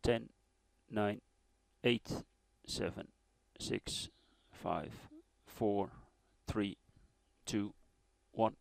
10, 9, 8, 7, 6, 5, 4, 3, 2, 1.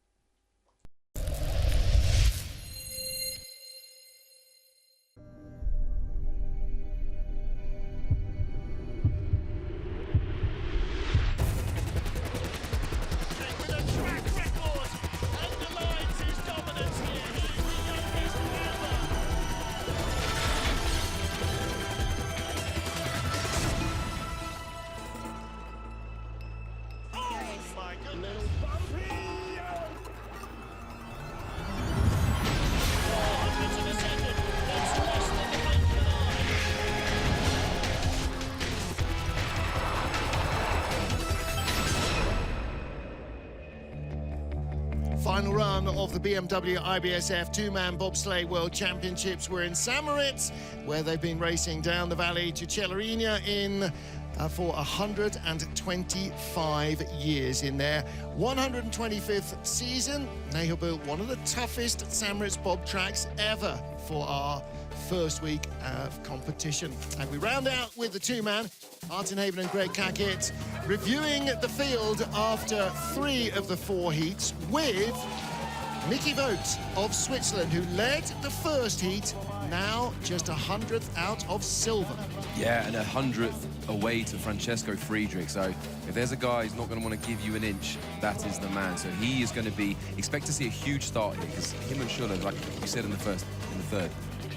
Final run of the BMW IBSF two-man bobsleigh World Championships. We're in St. Moritz, where they've been racing down the valley to Cellarinia for 125 years in their 125th season. They have built one of the toughest St. Moritz bob tracks ever for our first week of competition. And we round out with the two-man, Martin Haven and Greg Cackett, reviewing the field after 3 of the 4 heats with Mickey Vogt of Switzerland, who led the first heat, now just 100th out of silver. Yeah, and 100th away to Francesco Friedrich. So if there's a guy who's not going to want to give you an inch, that is the man. So he is going to be, expect to see a huge start here, because him and Schuller, like you said in the third.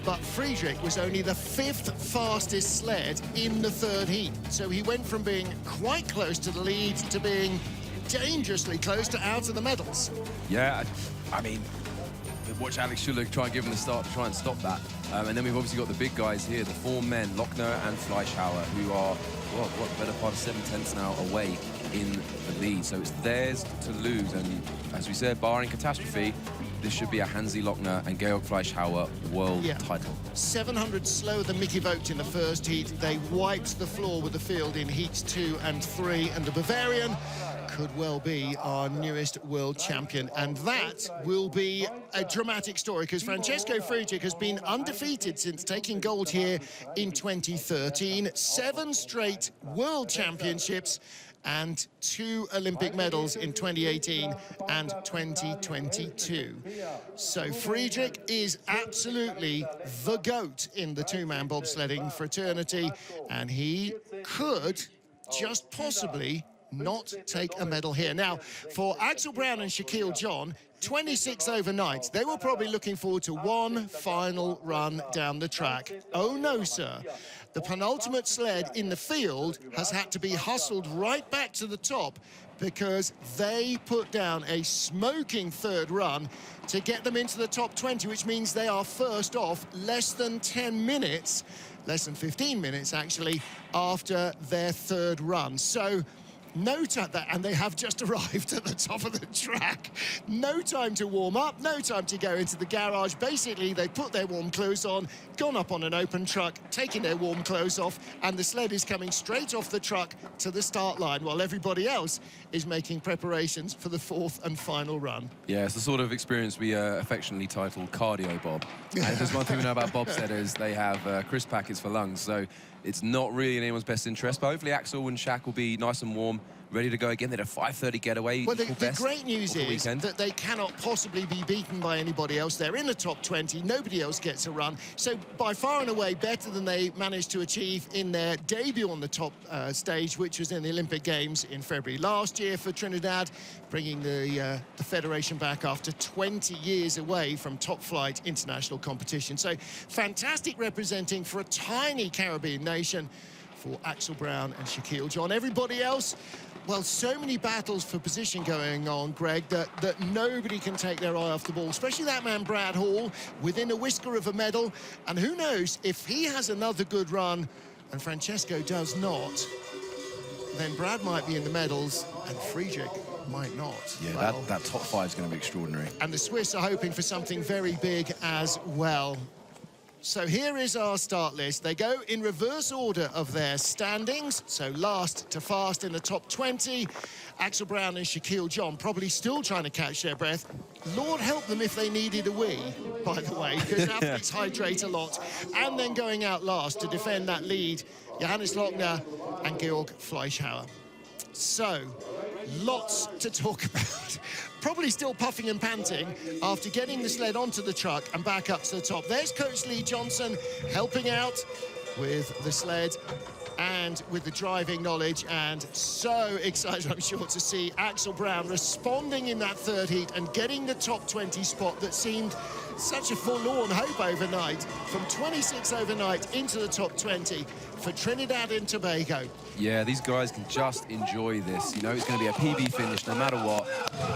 But Friedrich was only the 5th fastest sled in the 3rd heat. So he went from being quite close to the lead to being dangerously close to out of the medals. Yeah, I mean, watch Alex Schuller try and give him the start to try and stop that. And then we've obviously got the big guys here, the 4 men, Lochner and Fleischhauer, who are, well, what, the better part of 7/10 now away in the lead. So it's theirs to lose. And as we said, barring catastrophe, this should be a Hansi Lochner and Georg Fleischhauer world title. 700 slower than Mickey Vogt in the first heat. They wiped the floor with the field in heats 2 and 3, and the Bavarian could well be our newest world champion. And that will be a dramatic story, because Francesco Friedrich has been undefeated since taking gold here in 2013. 7 straight world championships and 2 Olympic medals in 2018 and 2022. So Friedrich is absolutely the GOAT in the two-man bobsledding fraternity, and he could just possibly not take a medal here. Now, for Axel Brown and Shaquille John, 26 overnight, they were probably looking forward to one final run down the track. Oh no, sir. The penultimate sled in the field has had to be hustled right back to the top, because they put down a smoking 3rd run to get them into the top 20, which means they are first off less than 10 minutes, less than 15 minutes actually, after their 3rd run. So no time, and they have just arrived at the top of the track. No time to warm up, no time to go into the garage. Basically, they put their warm clothes on, gone up on an open truck, taking their warm clothes off, and the sled is coming straight off the truck to the start line, while everybody else is making preparations for the 4th and final run. Yeah, it's the sort of experience we affectionately title cardio bob. And if there's one thing we know about bobsledders, they have crisp packets for lungs. So it's not really in anyone's best interest, but hopefully Axel and Shaq will be nice and warm, ready to go again. They had a 5:30 getaway. Well, the great news is that they cannot possibly be beaten by anybody else. They're in the top 20. Nobody else gets a run. So by far and away, better than they managed to achieve in their debut on the top stage, which was in the Olympic Games in February last year for Trinidad, bringing the federation back after 20 years away from top flight international competition. So fantastic representing for a tiny Caribbean nation for Axel Brown and Shaquille John. Everybody else, well, so many battles for position going on, Greg, that nobody can take their eye off the ball, especially that man Brad Hall, within a whisker of a medal. And who knows, if he has another good run and Francesco does not, then Brad might be in the medals and Friedrich might not. Yeah, well, that top 5 is going to be extraordinary. And the Swiss are hoping for something very big as well. So here is our start list. They go in reverse order of their standings. So last to fast in the top 20. Axel Brown and Shaquille John probably still trying to catch their breath. Lord help them if they needed a wee, by the way, because athletes hydrate a lot. And then going out last to defend that lead, Johannes Lochner and Georg Fleischhauer. So, lots to talk about. Probably still puffing and panting after getting the sled onto the truck and back up to the top. There's Coach Lee Johnson helping out with the sled and with the driving knowledge, and so excited, I'm sure, to see Axel Brown responding in that third heat and getting the top 20 spot that seemed such a forlorn hope overnight. From 26 overnight into the top 20 for Trinidad and Tobago. Yeah, these guys can just enjoy this. You know, it's going to be a PB finish no matter what.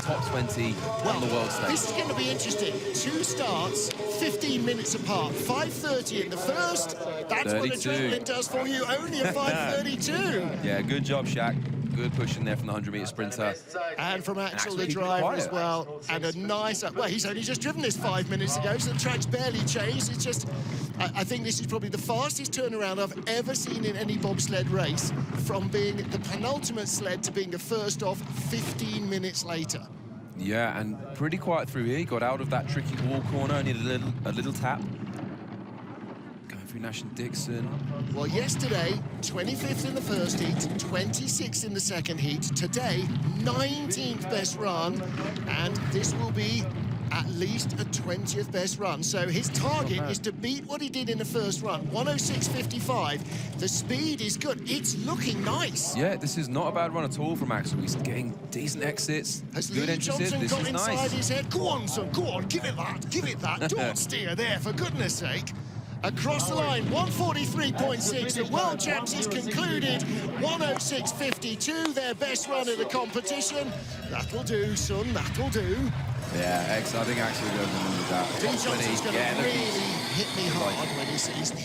Top 20 on the world stage. This is going to be interesting. 2 starts, 15 minutes apart. 5:30 in the first. That's 32. What adrenaline does for you. Only a 5:32. Yeah, good job, Shaq. Good push in there from the 100-meter sprinter. And from Axel, the driver as well. And a nice... Well, he's only just driven this 5 minutes ago, so the track's barely changed. It's just... I think this is probably the fastest turnaround I've ever seen in any bobsled race, from being the penultimate sled to being the first off 15 minutes later. Yeah, and pretty quiet through here. He got out of that tricky wall corner, needed a little tap. Through Nash and Dixon. Well, yesterday, 25th in the first heat, 26th in the second heat. Today, 19th best run, and this will be at least a 20th best run. So his target is to beat what he did in the first run, 106.55. The speed is good. It's looking nice. Yeah, this is not a bad run at all from Axel. He's getting decent exits. Has good Lee entrances. Johnson This got is inside nice. his head? Go on, son, go on, give it that, give it that. Don't steer there, for goodness sake. Across the line, 143.6. The World Champs is concluded. 106.52, their best run of the competition. That'll do, son, that'll do. Yeah, excellent. I think Axel goes on with that. Lee Johnson's going to really hit me hard when he sees me.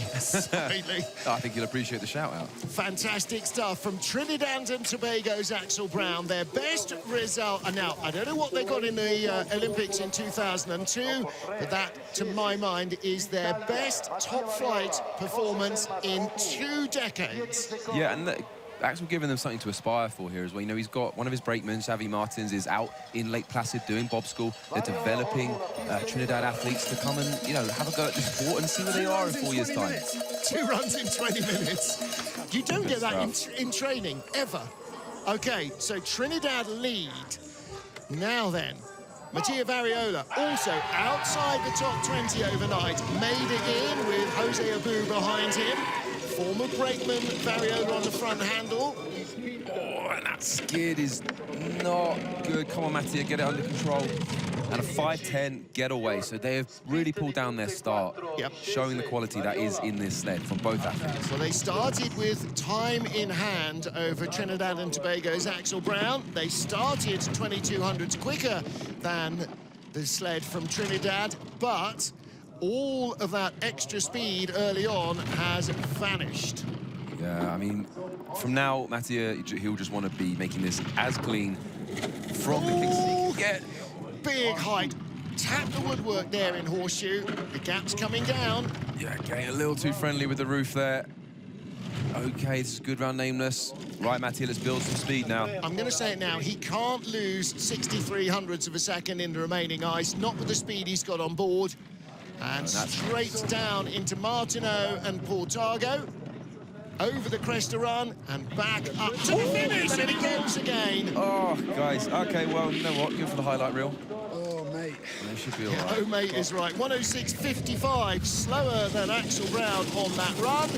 I think you'll appreciate the shout-out. Fantastic stuff from Trinidad and Tobago's Axel Brown. Their best result. And now, I don't know what they got in the Olympics in 2002, but that, to my mind, is their best top-flight performance in 2 decades. Yeah, and Axel giving them something to aspire for here as well. You know, he's got one of his brakemen, Xavi Martins, is out in Lake Placid doing bob school. They're developing Trinidad athletes to come and, you know, have a go at the sport and see where they are in 4 years' time. 2 runs in 20 minutes. You don't get that in training, ever. Okay, so Trinidad lead. Now then, Mattia Variola, also outside the top 20 overnight, made it in with Jose Abu behind him. Former brakeman Variola on the front handle. Oh, and that skid is not good. Come on, Mattia, get it under control. And a 5:10 getaway. So they have really pulled down their start, showing the quality that is in this sled from both athletes. Well, they started with time in hand over Trinidad and Tobago's Axel Brown. They started 2200s quicker than the sled from Trinidad, but all of that extra speed early on has vanished. Yeah, I mean, from now, Mattia, he'll just want to be making this as clean from the kicks as he can get. Big height. Tap the woodwork there in Horseshoe. The gap's coming down. Yeah, getting a little too friendly with the roof there. Okay, this is good round nameless. Right, Mattia, let's build some speed now. I'm going to say it now. He can't lose 63 hundredths of a second in the remaining ice, not with the speed he's got on board. And straight down into Martineau and Portago. Over the Cresta run and back up to the finish, and it goes again. Oh, guys, okay, well, you know what? Good for the highlight reel. Oh, mate. They should be all right. Oh, mate is right. 106.55, slower than Axel Brown on that run.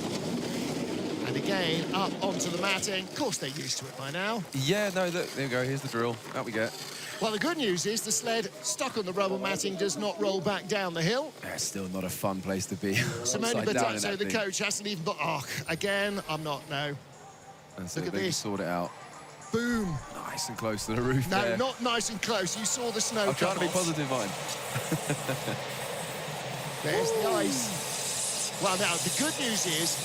And again, up onto the matting. Of course, they're used to it by now. Yeah, no, look, there we go. Here's the drill. That we get. Well, the good news is the sled stuck on the rubber matting does not roll back down the hill. That's still not a fun place to be. Simone Batazzo, the coach, hasn't even... Oh, again, I'm not, no. Look at this. Sort it out. Boom. Nice and close to the roof No, there. not nice and close. You saw the snow. I'm trying to be positive, mine. There's the ice. Well, now, the good news is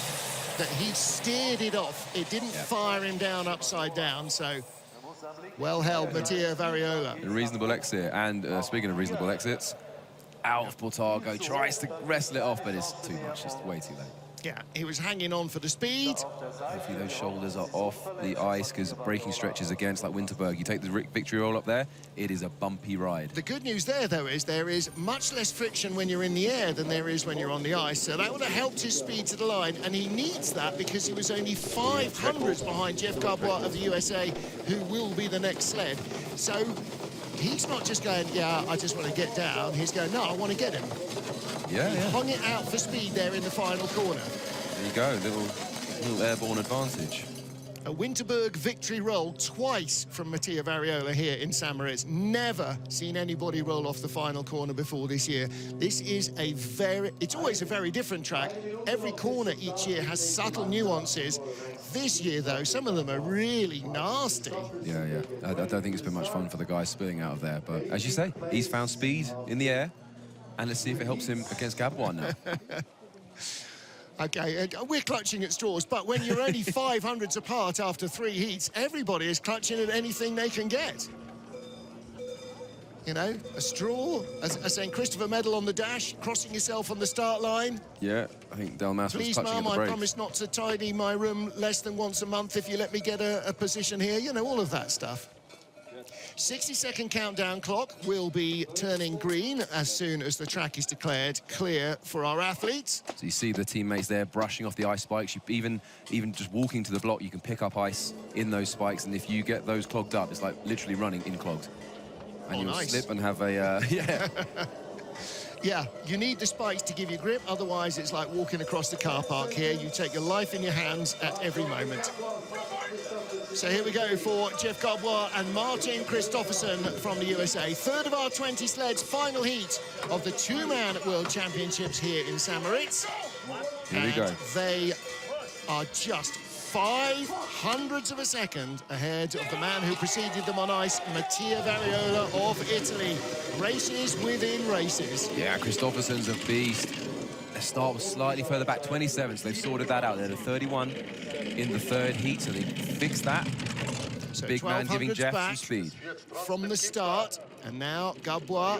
that he steered it off. It didn't fire him down upside down, so... Well held, Mattia Variola. A reasonable exit. And speaking of reasonable exits, out of Portago, tries to wrestle it off, but it's too much, just way too late. Yeah, he was hanging on for the speed. Hopefully those shoulders are off the ice, because braking stretches against like Winterberg, you take the victory roll up there, it is a bumpy ride. The good news there, though, is there is much less friction when you're in the air than there is when you're on the ice. So that would have helped his speed to the line, and he needs that because he was only 500s behind Jeff Garbois of the USA, who will be the next sled. So he's not just going, yeah, I just want to get down. He's going, no, I want to get him. Yeah, He hung it out for speed there in the final corner. There you go, little airborne advantage. A Winterberg victory roll twice from Mattia Variola here in St. Moritz. Never seen anybody roll off the final corner before this year. This is it's always a very different track. Every corner each year has subtle nuances. This year, though, some of them are really nasty. Yeah, yeah. I don't think it's been much fun for the guys spilling out of there, but as you say, he's found speed in the air, and let's see if it helps him against Garbois now. Okay, we're clutching at straws, but when you're only 500s apart after 3 heats, everybody is clutching at anything they can get. You know, a straw, a St. Christopher medal on the dash, crossing yourself on the start line. Yeah, I think Delmas was Please, touching Mum, at the break. I promise not to tidy my room less than once a month if you let me get a position here. You know, all of that stuff. 60-second countdown clock will be turning green as soon as the track is declared clear for our athletes. So you see the teammates there brushing off the ice spikes. Even just walking to the block, you can pick up ice in those spikes, and if you get those clogged up, it's like literally running in clogged. And you'll slip and have a, yeah. Yeah, you need the spikes to give you grip, otherwise it's like walking across the car park here. You take your life in your hands at every moment. So here we go for Jeff Garbois and Martin Christoffersen from the USA. Third of our 20 sleds, final heat of the two-man World Championships here in St. Moritz. Here we go. They are just 0.05 of a second ahead of the man who preceded them on ice, Mattia Variola of Italy. Races within races. Yeah, Christoffersen's a beast. Their start was slightly further back, 27, so they've sorted that out. They're the 31 in the third heat, so they fixed that. So big man giving Jeff some speed. From the start, and now Garbois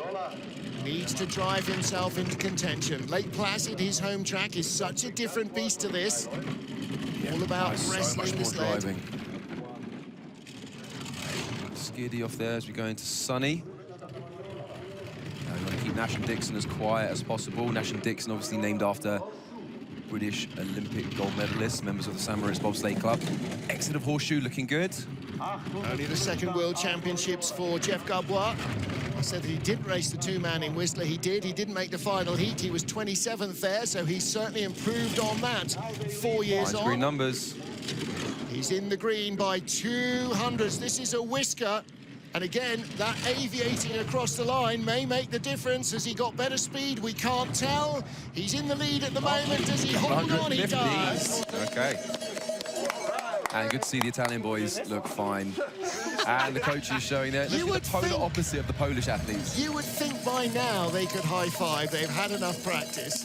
needs to drive himself into contention. Lake Placid, his home track, is such a different beast to this. All about wrestling the sled. Driving. Skiddy off there as we go into Sunny. Now we want to keep Nash and Dixon as quiet as possible. Nash and Dixon obviously named after British Olympic gold medalists, members of the St. Moritz Bobsleigh Club. Exit of Horseshoe looking good. Only the second World Championships for Jeff Garbois. I said that he didn't race the two-man in Whistler. He did. He didn't make the final heat. He was 27th there, so he's certainly improved on that 4 years on. Green numbers. He's in the green by 200s. This is a whisker. And again, that aviating across the line may make the difference. Has he got better speed? We can't tell. He's in the lead at the moment. Does he hold on? He does. Okay. And good to see the Italian boys look fine. And the coach is showing there. You would the polar think, opposite of the Polish athletes. You would think by now they could high-five. They've had enough practice.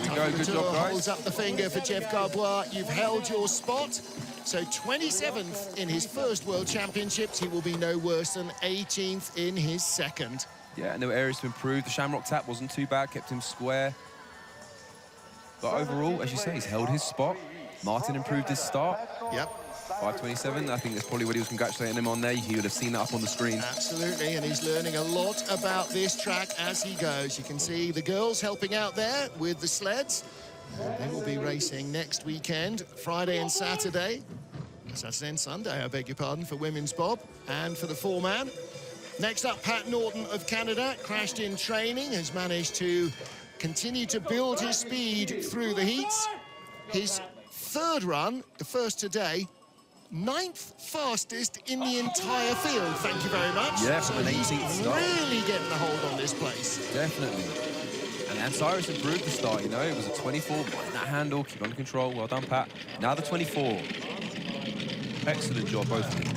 Here we go, good job, guys. Holds up the finger for Jeff Garbois. You've held your spot. So 27th in his first World Championships. He will be no worse than 18th in his second. Yeah, no areas to improve. The Shamrock tap wasn't too bad, kept him square. But overall, as you say, he's held his spot. Martin improved his start. Yep. 5:27, I think that's probably what he was congratulating him on there. He would have seen that up on the screen. Absolutely, and he's learning a lot about this track as he goes. You can see the girls helping out there with the sleds. They will be racing next weekend, Friday and Saturday. Saturday and Sunday, I beg your pardon, for women's bob and for the four-man. Next up, Pat Norton of Canada, crashed in training, has managed to continue to build his speed through the heats. His third run, the first today, 9th fastest in the entire field. Thank you very much. Yeah, so from an 18th start. Really getting a hold on this place. Definitely. And Cyrus improved the start, you know. It was a 24, mind that handle, keep under control. Well done, Pat. Now the 24. Excellent job, both of them.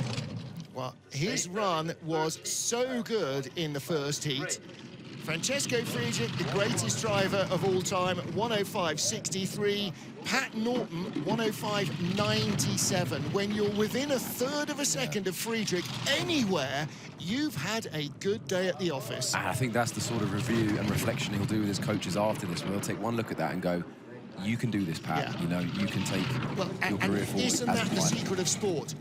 Well, his run was so good in the first heat. Francesco Friedrich, the greatest driver of all time, 105.63. Pat Norton, 105.97. When you're within a third of a second of Friedrich anywhere, you've had a good day at the office. And I think that's the sort of review and reflection he'll do with his coaches after this, where he'll take one look at that and go, you can do this, Pat. Yeah. You know, you can take your career forward. Isn't that the secret of sport?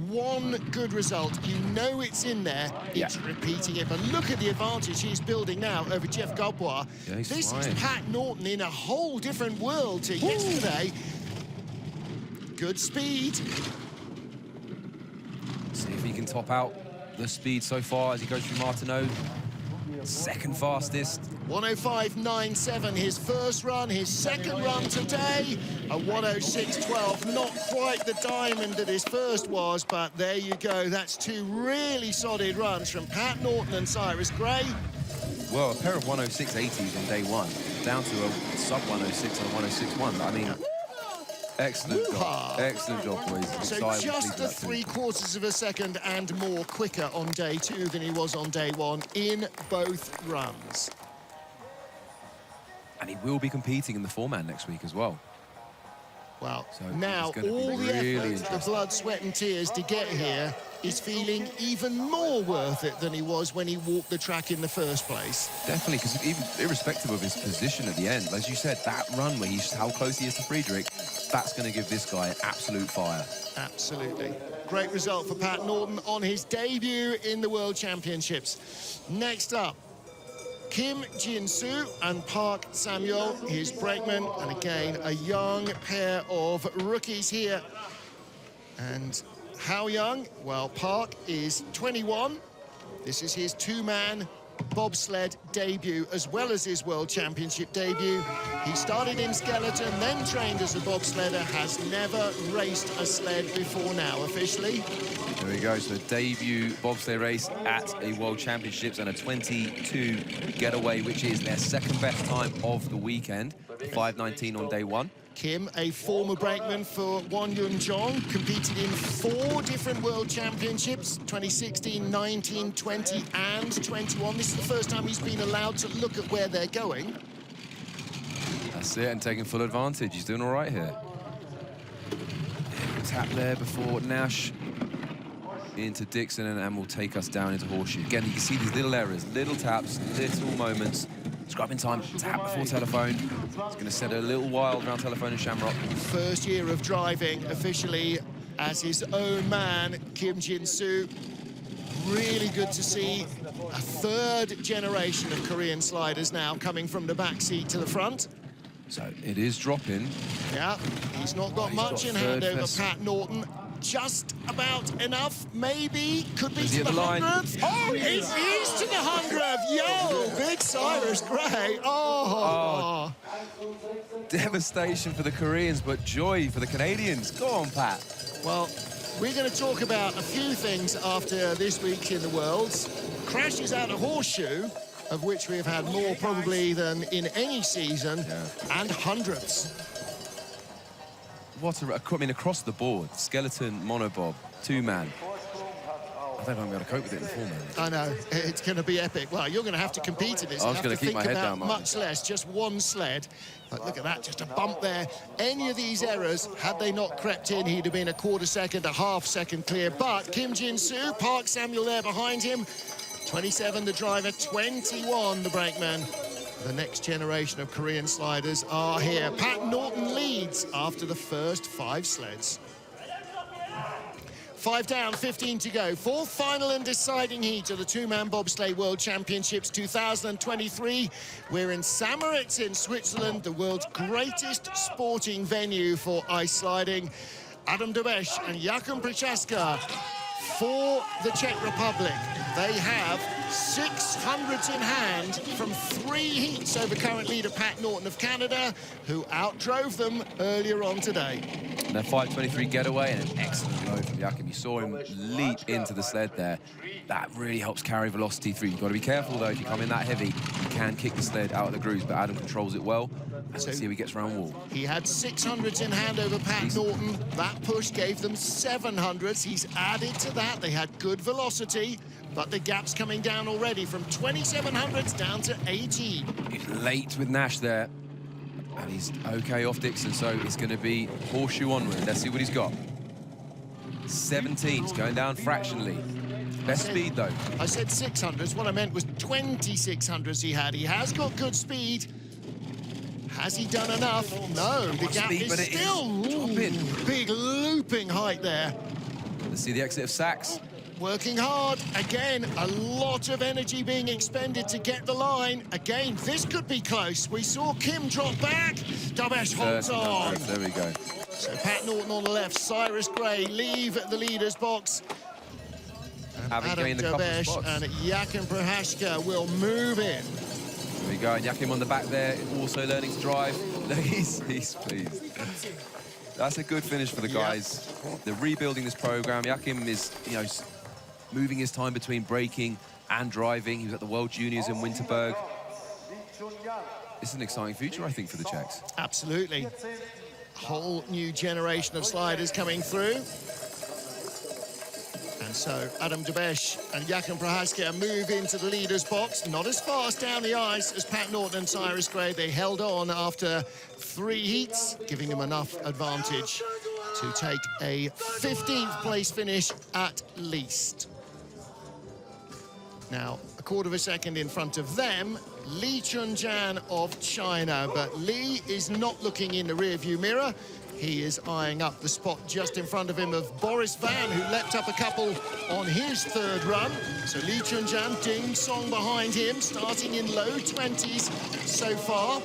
One good result, you know it's in there, it's repeating it. But look at the advantage he's building now over Jeff Galbois. Yeah, this flying. is Pat Norton in a whole different world to yesterday. Good speed. See if he can top out the speed so far as he goes through Martineau. Second fastest. 105.97, his first run, his second run today, a 106.12. Not quite the diamond that his first was, but there you go. That's two really solid runs from Pat Norton and Cyrus Gray. Well, a pair of 106.80s on day one, down to a sub 106 and a 106.1. I mean, excellent job. Excellent job, boys. So just a 3/4 of a second and more quicker on day two than he was on day one in both runs. And he will be competing in the four-man next week as well. Well, So now it's gonna be all the really effort, the blood, sweat and tears to get here is feeling even more worth it than he was when he walked the track in the first place. Definitely, because even irrespective of his position at the end, as you said, that run where he's how close he is to Friedrich, that's going to give this guy absolute fire. Absolutely. Great result for Pat Norton on his debut in the World Championships. Next up, Kim Jin-soo and Park Samuel, his brakeman, and again, a young pair of rookies here. And how young? Well, Park is 21. This is his two-man bobsled debut, as well as his World Championship debut. He started in skeleton, then trained as a bobsledder, has never raced a sled before now, officially. There we go, so debut bobsleigh race at a World Championships and a 22 getaway, which is their second best time of the weekend, 5:19 on day one. Kim, a former brakeman for Won Yun Jong, competed in 4 different World Championships, 2016, 19, 20 and 21. This is the first time he's been allowed to look at where they're going. That's it, and taking full advantage. He's doing all right here. Tap there before Nash into Dixon, and will take us down into Horseshoe. Again, you can see these little errors, little taps, little moments. Scrubbing time, tap before telephone. It's going to set a little wild around telephone and Shamrock. First year of driving officially as his own man, Kim Jin-soo. Really good to see a third generation of Korean sliders now coming from the back seat to the front. So it is dropping. Yeah, he's not got much in hand over Pat Norton. Just about enough, maybe. Could be to the 100th. Oh, it is to the 100th. Yo, big Cyrus Gray. Oh. Devastation for the Koreans, but joy for the Canadians. Go on, Pat. Well, we're going to talk about a few things after this week in the Worlds. Crashes out of Horseshoe, of which we've had more probably than in any season, and hundreds. What a, I mean, across the board, skeleton, monobob, two-man. I don't know if I'm going to cope with it in four-man. I know, it's going to be epic. Well, you're going to have to compete in this. I was going to keep my head down, Martin. Much less, just one sled. But look at that, just a bump there. Any of these errors, had they not crept in, he'd have been a quarter second, a half second clear. But Kim Jin-soo, Park Samuel there behind him. 27, the driver, 21, the brakeman. The next generation of Korean sliders are here. Pat Norton leads after the first 5 sleds. 5 down, 15 to go. 4th final and deciding heat of the two-man bobsleigh World Championships 2023. We're in St. in Switzerland, the world's greatest sporting venue for ice sliding. Adam Dobesh and Jakub Prochaska for the Czech Republic. They have 600s in hand from 3 heats over current leader Pat Norton of Canada, who outdrove them earlier on today. And a 5:23 getaway and an excellent load from Jakub. You saw him leap into the sled there. That really helps carry velocity through. You've got to be careful, though. If you come in that heavy, you can kick the sled out of the grooves, but Adam controls it well. And let's see how he gets around wall. He had 600s in hand over Pat Norton. That push gave them 700s. He's added to that. They had good velocity. but the gap's coming down already from 2700s down to 18. He's late with Nash there. And he's okay off Dixon, so it's going to be horseshoe onward. Let's see what he's got. 17's going down fractionally. Best speed, though. I said 600s. What I meant was 2600s he had. He has got good speed. Has he done enough? No, the gap speed, is but it still is dropping. Big looping height there. Let's see the exit of Sachs. Working hard. Again, a lot of energy being expended to get the line. Again, this could be close. We saw Kim drop back. Dabesh holds on. There we go. So Pat Norton on the left, Cyrus Gray leave the leader's box. And Adam Dabesh and Jakub Prohaska will move in. There we go. Jakub on the back there, also learning to drive. He's pleased. That's a good finish for the guys. They're rebuilding this program. Jakub is, you know, moving his time between braking and driving. He was at the World Juniors in Winterberg. This is an exciting future, I think, for the Czechs. Absolutely. A whole new generation of sliders coming through. And so Adam Dabesh and Jakub Prohaska move into the leader's box. Not as fast down the ice as Pat Norton and Cyrus Gray. They held on after 3 heats, giving them enough advantage to take a 15th place finish at least. Now, a quarter of a second in front of them, Li Chunjan of China. But Li is not looking in the rearview mirror. He is eyeing up the spot just in front of him of Boris Van, who leapt up a couple on his 3rd run. So Li Chunjan, Ding Song behind him, starting in low 20s so far.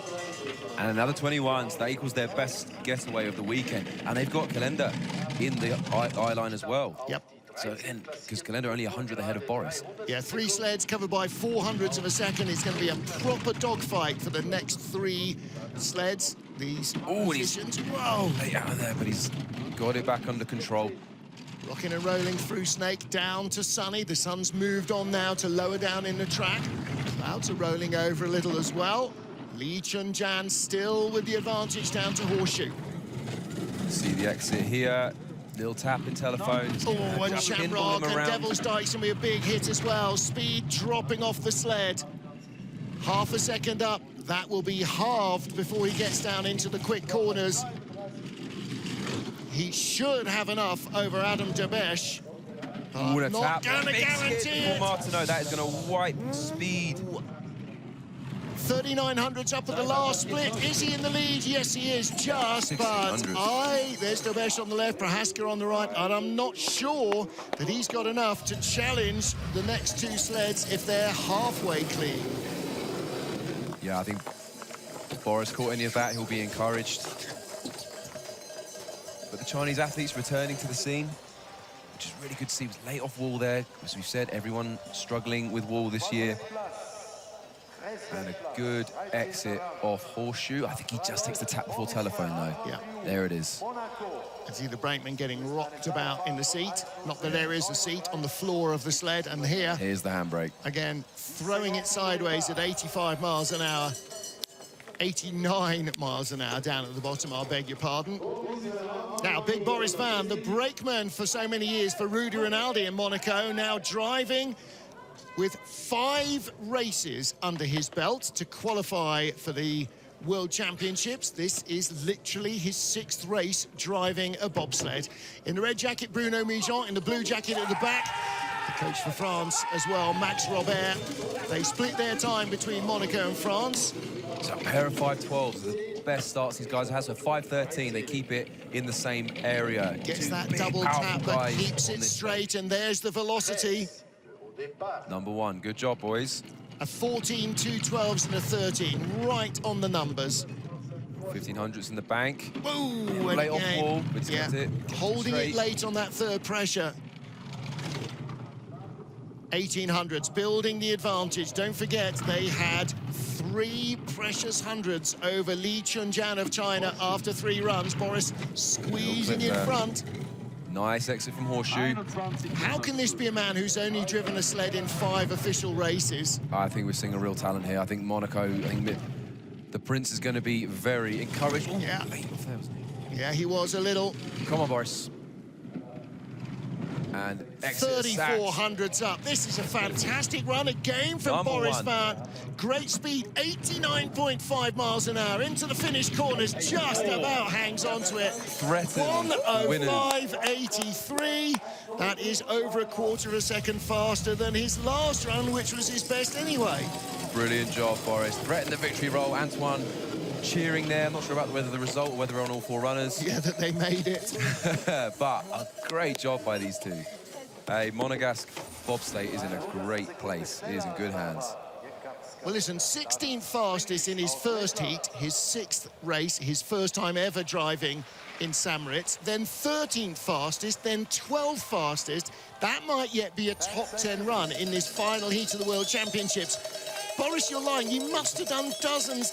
And another 21s, that equals their best getaway of the weekend. And they've got Kalender in the eye line as well. Yep. So again, because Kalender only 100 ahead of Boris. Yeah, 3 sleds covered by 400ths of a second. It's going to be a proper dogfight for the next 3 sleds. These positions. Whoa! Out of there, but he's got it back under control. Rocking and rolling through Snake down to Sunny. The sun's moved on now to lower down in the track. Clouds are rolling over a little as well. Li Chunjan still with the advantage down to Horseshoe. See the exit here. Little tap in telephones. Oh, and Shamrock and Devil's Dyson with a big hit as well. Speed dropping off the sled. Half a second up. That will be halved before he gets down into the quick corners. He should have enough over Adam Dabesh. But not going to guarantee it. Martino, that is going to wipe speed. 3900s up at the last split. Is he in the lead? Yes, he is, just. But there's Dabesh on the left, Prohaska on the right, and I'm not sure that he's got enough to challenge the next 2 sleds if they're halfway clean. Yeah, I think if Boris caught any of that, he'll be encouraged. But the Chinese athletes returning to the scene, which is really good to see. He was late off wall there. As we've said, everyone struggling with wall this year. And a good exit off Horseshoe. I think he just takes the tap before telephone, though. Yeah. There it is. I see the brakeman getting rocked about in the seat. Not that there is a seat on the floor of the sled. And here's the handbrake. Again, throwing it sideways at 85 miles an hour. 89 miles an hour down at the bottom, I beg your pardon. Now, Big Boris Van, the brakeman for so many years for Rudy Rinaldi in Monaco, now driving with 5 races under his belt to qualify for the World Championships. This is literally his 6th race driving a bobsled. In the red jacket, Bruno Mijon. In the blue jacket at the back, the coach for France as well, Max Robert. They split their time between Monaco and France. It's a pair of 512s, the best starts these guys have. So 513, they keep it in the same area. Gets that double tap, but keeps it straight, and there's the velocity. Number 1, good job, boys. A 14, 2 12s and a 13, right on the numbers. 1500s in the bank. Ooh, late off wall, but he's got it. Holding it late on that 3rd pressure. 1800s, building the advantage. Don't forget, they had 3 precious hundreds over Li Chunjan of China after 3 runs. Boris squeezing in front. Nice exit from Horseshoe. How can this be a man who's only driven a sled in 5 official races? I think we're seeing a real talent here. I think Monaco, I think the Prince is going to be very encouraged. Ooh, yeah. Late off there, wasn't he? Yeah, he was a little. Come on, Boris. And Exit 3400s up. This is a fantastic run again from Boris Vain. Great speed, 89.5 miles an hour into the finish corners, just about hangs onto it. Threatened 105.83. That is over a quarter of a second faster than his last run, which was his best anyway. Brilliant job, Boris. Threatened the victory roll. Antoine cheering there. I'm not sure about whether the result or whether they're on all four runners. Yeah, that they made it. But a great job by these two. Monegasque Bobsleigh is in a great place. He is in good hands. Well, listen, 16th fastest in his first heat, his 6th race, his first time ever driving in St. Moritz, then 13th fastest, then 12th fastest. That might yet be a top 10 run in this final heat of the World Championships. Boris, you're lying. You must have done dozens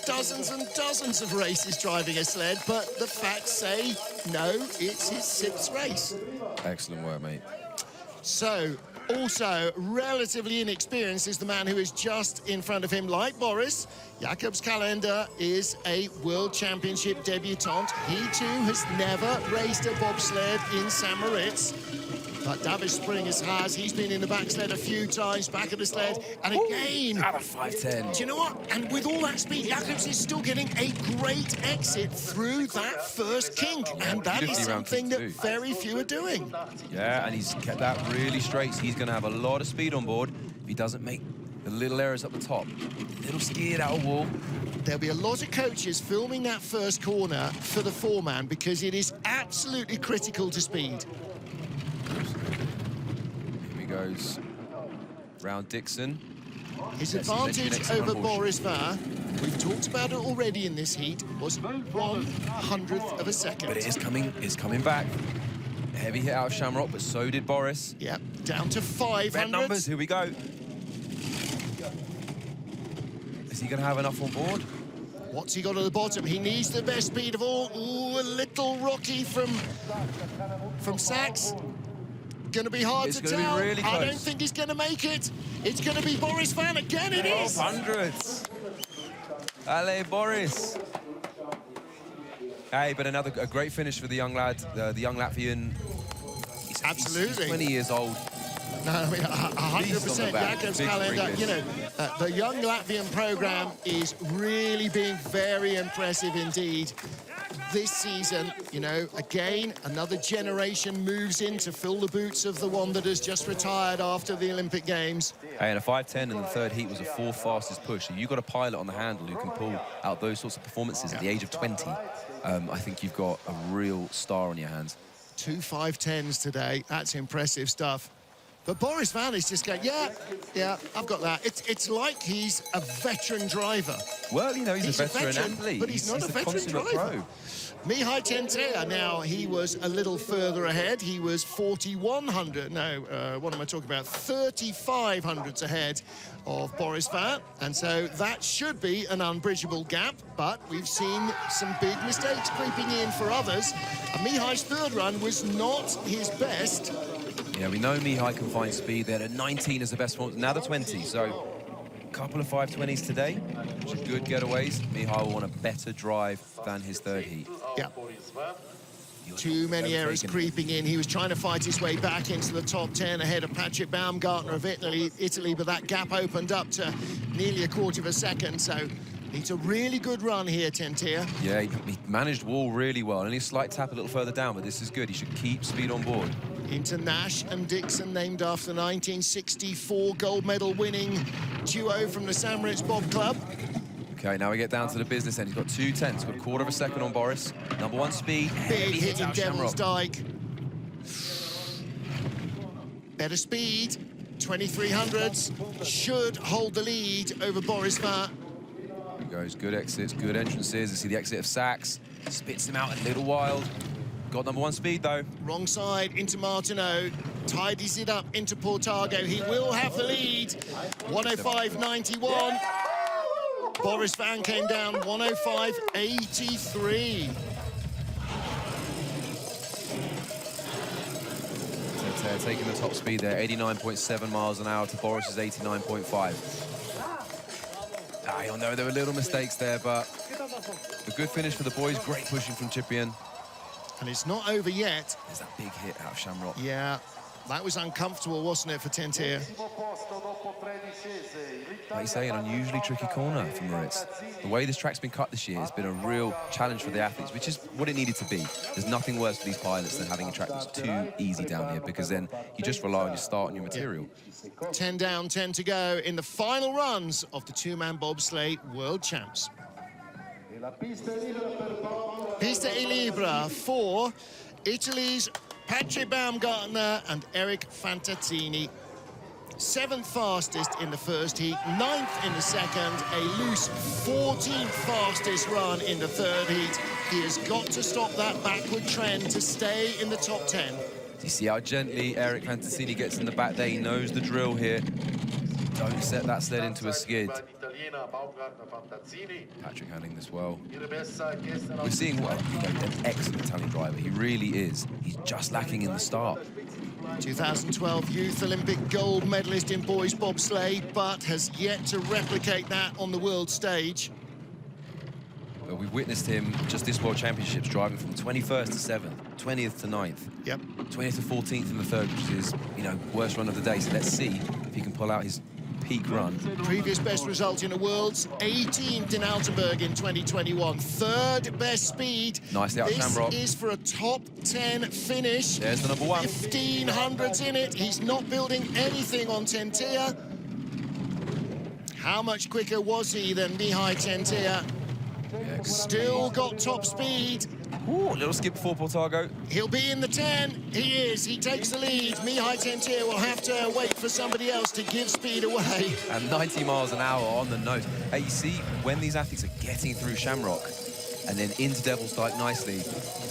and dozens of races driving a sled, but the facts say, no, it's his 6th race. Excellent work, mate. So, also relatively inexperienced is the man who is just in front of him, like Boris. Jakobs Kalender is a World Championship debutant. He too has never raced a bobsled in St. Moritz. But Davis Springers has. He's been in the back sled a few times, back of the sled, and again... Out of 5'10". Do you know what? And with all that speed, Jakobs is still getting a great exit through that first kink, and that is something that very few are doing. Yeah, and he's kept that really straight, so he's going to have a lot of speed on board if he doesn't make the little errors up the top. A little skid out of wall. There'll be a lot of coaches filming that first corner for the four-man because it is absolutely critical to speed. Here he goes. Round Dixon. His advantage over Boris Vain, we've talked about it already in this heat, was 1/100th of a second. But it is coming back. Heavy hit out of Shamrock, but so did Boris. Yep, down to 500. Red numbers, here we go. Is he going to have enough on board? What's he got at the bottom? He needs the best speed of all. Ooh, a little rocky from Sachs. Going to be hard to tell. Be really close. I don't think he's going to make it. It's going to be Boris Vain again. It is. 1200s. Allez, Boris. Hey, but a great finish for the young lad, the young Latvian. Absolutely. He's 20 years old. No, I mean, 100% Jakobs Kalender. You know, the young Latvian program is really being very impressive indeed. This season, you know, again, another generation moves in to fill the boots of the one that has just retired after the Olympic Games. Hey, and a 5:10 in the third heat was a 4th fastest push. So you've got a pilot on the handle who can pull out those sorts of performances at the age of 20. I think you've got a real star on your hands. 2 5:10s today. That's impressive stuff. But Boris Vain is just going, yeah, I've got that. It's like he's a veteran driver. Well, you know, he's a veteran athlete. But he's not a veteran driver. Pro. Mihai Tentea, now, he was a little further ahead. He was 4,100. No, what am I talking about? 3,500s ahead of Boris Vain. And so that should be an unbridgeable gap. But we've seen some big mistakes creeping in for others. And Mihai's third run was not his best. Yeah, we know Mihai can find speed there. The 19 is the best one. Now the 20. So a couple of 520s today, which are good getaways. Mihai will want a better drive than his third heat. Yeah. Too many errors creeping in. He was trying to fight his way back into the top 10 ahead of Patrick Baumgartner of Italy, but that gap opened up to nearly a quarter of a second. So it's a really good run here, Tentea. Yeah, he managed wall really well. Only a slight tap a little further down, but this is good. He should keep speed on board. Into Nash and Dixon, named after the 1964 gold medal winning duo from the St. Moritz Bob Club. Okay, now we get down to the business end. He's got 2 tenths, got a quarter of a second on Boris. Number 1 speed. Big hit in Devil's Dyke. Better speed, 2300s. Should hold the lead over Boris Vain. He goes, good exits, good entrances. You see the exit of Sachs. Spits him out a little wild. Got number 1 speed, though. Wrong side into Martineau. Tidies it up into Portago. He will have the lead. 105.91. Boris Vain came down 105.83. Taking the top speed there, 89.7 miles an hour to Boris's 89.5. You'll know there were little mistakes there, but a good finish for the boys. Great pushing from Chipian. And it's not over yet. There's that big hit out of Shamrock. Yeah. That was uncomfortable, wasn't it, for Tentia? Like you say, an unusually tricky corner for Moritz. The way this track's been cut this year has been a real challenge for the athletes, which is what it needed to be. There's nothing worse for these pilots than having a track that's too easy down here, because then you just rely on your start and your material. 10 down, 10 to go in the final runs of the two-man bobsleigh world champs. Pista e Libera for Italy's Patrick Baumgartner and Eric Fantazzini. 7th fastest in the first heat, 9th in the second, a loose 14th fastest run in the third heat. He has got to stop that backward trend to stay in the top 10. You see how gently Eric Fantazzini gets in the back there. He knows the drill here. Don't set that sled into a skid. Patrick handling this well. We're seeing what an excellent Italian driver. He really is. He's just lacking in the start. 2012 Youth Olympic gold medalist in boys bobsleigh, but has yet to replicate that on the world stage. Well, we've witnessed him just this World Championships driving from 21st to 7th, 20th to 9th, yep, 20th to 14th in the third, which is, you know, worst run of the day. So let's see if he can pull out his peak run. Previous best result in the Worlds, 18th in Altenburg in 2021. Third best speed. Nicely out of Shamrock. This is for a top 10 finish. There's the number 1. 1500s in it. He's not building anything on Tentia. How much quicker was he than Mihai Tentia? Yeah, still got top speed. Ooh, a little skip before Portago. He'll be in the 10. He is. He takes the lead. Mihai Tentia will have to wait for somebody else to give speed away. And 90 miles an hour on the nose. Hey, you see, when these athletes are getting through Shamrock and then into Devil's Dyke nicely,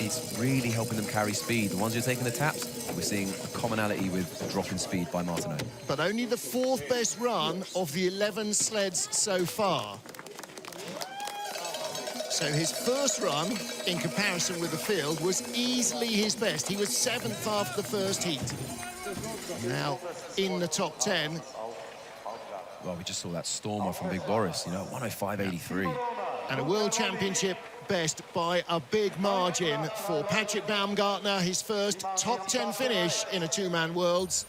it's really helping them carry speed. The ones who are taking the taps, we're seeing a commonality with a drop in speed by Martineau. But only the 4th best run of the 11 sleds so far. So his first run, in comparison with the field, was easily his best. He was 7th after the first heat. Now in the top 10. Well, we just saw that stormer from Big Boris, you know, 105.83. And a World Championship best by a big margin for Patrick Baumgartner, his first top 10 finish in a two-man Worlds.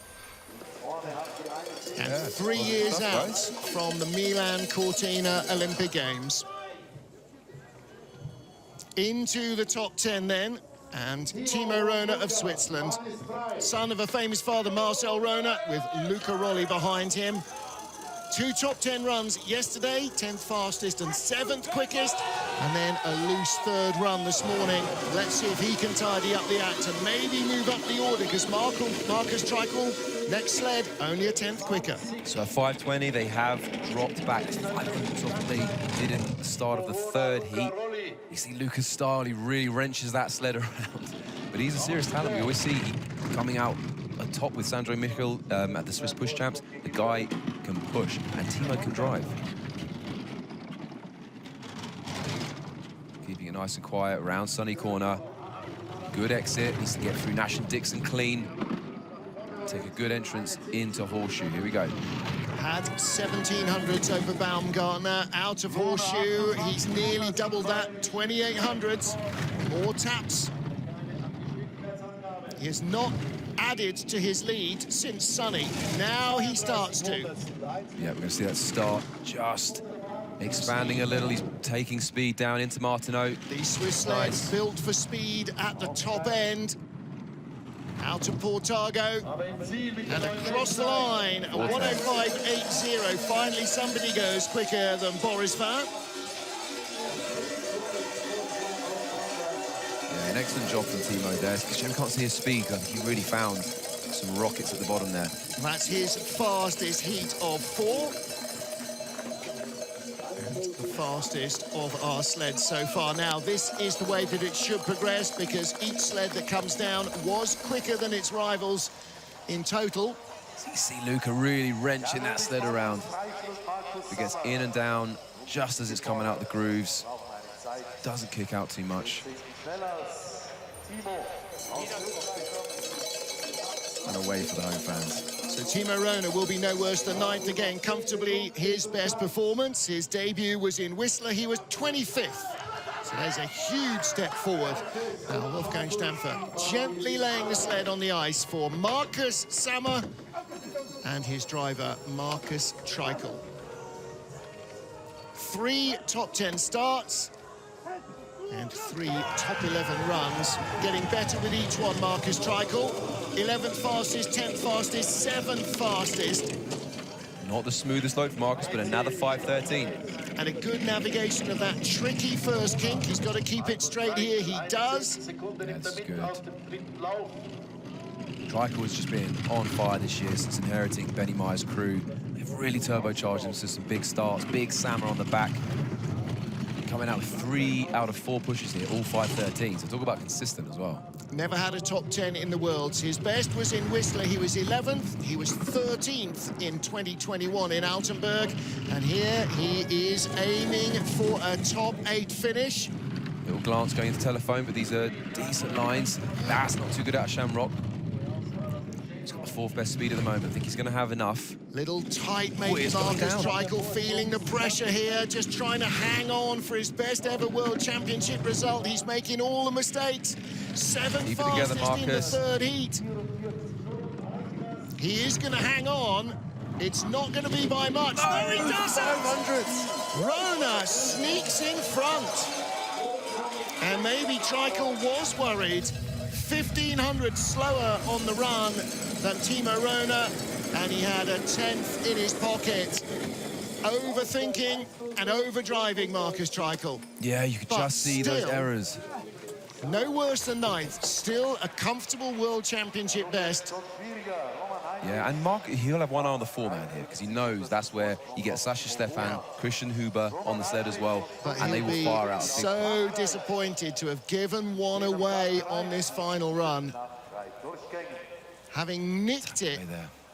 And 3 years out from the Milan Cortina Olympic Games. Into the top 10 then, and Timo Rona of Switzerland, son of a famous father, Marcel Rona, with Luca Rolli behind him. 2 top 10 runs yesterday, 10th fastest and 7th quickest, and then a loose 3rd run this morning. Let's see if he can tidy up the act and maybe move up the order, because Marcus Treichel, next sled, only a 10th quicker. So at 5:20, they have dropped back to 500s off what they did at the start of the 3rd heat. You see Lucas Stahl, he really wrenches that sled around. But he's a serious talent. We always see coming out on top with Sandro Michel at the Swiss Push Champs. The guy can push, and Timo can drive. Keeping it nice and quiet around Sunny Corner. Good exit, needs to get through Nash and Dixon clean. Take a good entrance into Horseshoe. Here we go. Had 1700s over Baumgartner. Out of Horseshoe, he's nearly doubled that, 2800s. More taps. He has not added to his lead since Sunny. Now he starts to. Yeah, we're going to see that start just expanding a little. He's taking speed down into Martineau. These Swiss sleds built for speed at the top end. Out of Portago, and across the line, a 105.80. Finally, somebody goes quicker than Boris Van. Yeah, an excellent job from Timo there. Because you can't see his speed. I think he really found some rockets at the bottom there. That's his fastest heat of 4. The fastest of our sleds so far. Now, this is the way that it should progress, because each sled that comes down was quicker than its rivals in total. So you see Luca really wrenching that sled around. It gets in and down just as it's coming out the grooves. Doesn't kick out too much. And away for the home fans. So Timo Rona will be no worse than 9th again, comfortably his best performance. His debut was in Whistler. He was 25th. So there's a huge step forward. Now Wolfgang Stampfer gently laying the sled on the ice for Markus Sammer and his driver, Markus Treichel. 3 top 10 starts and 3 top 11 runs. Getting better with each one, Markus Treichel. 11th fastest, 10th fastest, 7th fastest. Not the smoothest load for Markus, but another 5:13. And a good navigation of that tricky first kink. He's got to keep it straight here. He does. That's good. Treichel has just been on fire this year since inheriting Benny Meyer's crew. They've really turbocharged him to some big starts. Big Sammer on the back. Coming out with 3 out of 4 pushes here, all 5:13. So talk about consistent as well. Never had a top 10 in the Worlds. His best was in Whistler. He was 11th. He was 13th in 2021 in Altenburg. And here he is aiming for a top 8 finish. Little glance going into telephone, but these are decent lines. That's not too good out of Shamrock. He's got the 4th best speed at the moment. I think he's going to have enough. Little tight, maybe Markus Treichel feeling the pressure here, just trying to hang on for his best ever World Championship result. He's making all the mistakes. 7th fastest in the 3rd heat. He is going to hang on. It's not going to be by much. No, he doesn't! Rona sneaks in front. And maybe Treichel was worried. 1,500 slower on the run than Timo Rona, and he had a 10th in his pocket. Overthinking and overdriving Markus Treichel. Yeah, you could just see those errors. No worse than 9th. Still a comfortable World Championship best. Yeah, and Mark, he'll have one eye on the 4-man here because he knows that's where you get Sascha Stefan, Christian Huber on the sled as well, but and they will fire out. So disappointed to have given one away on this final run. Having nicked it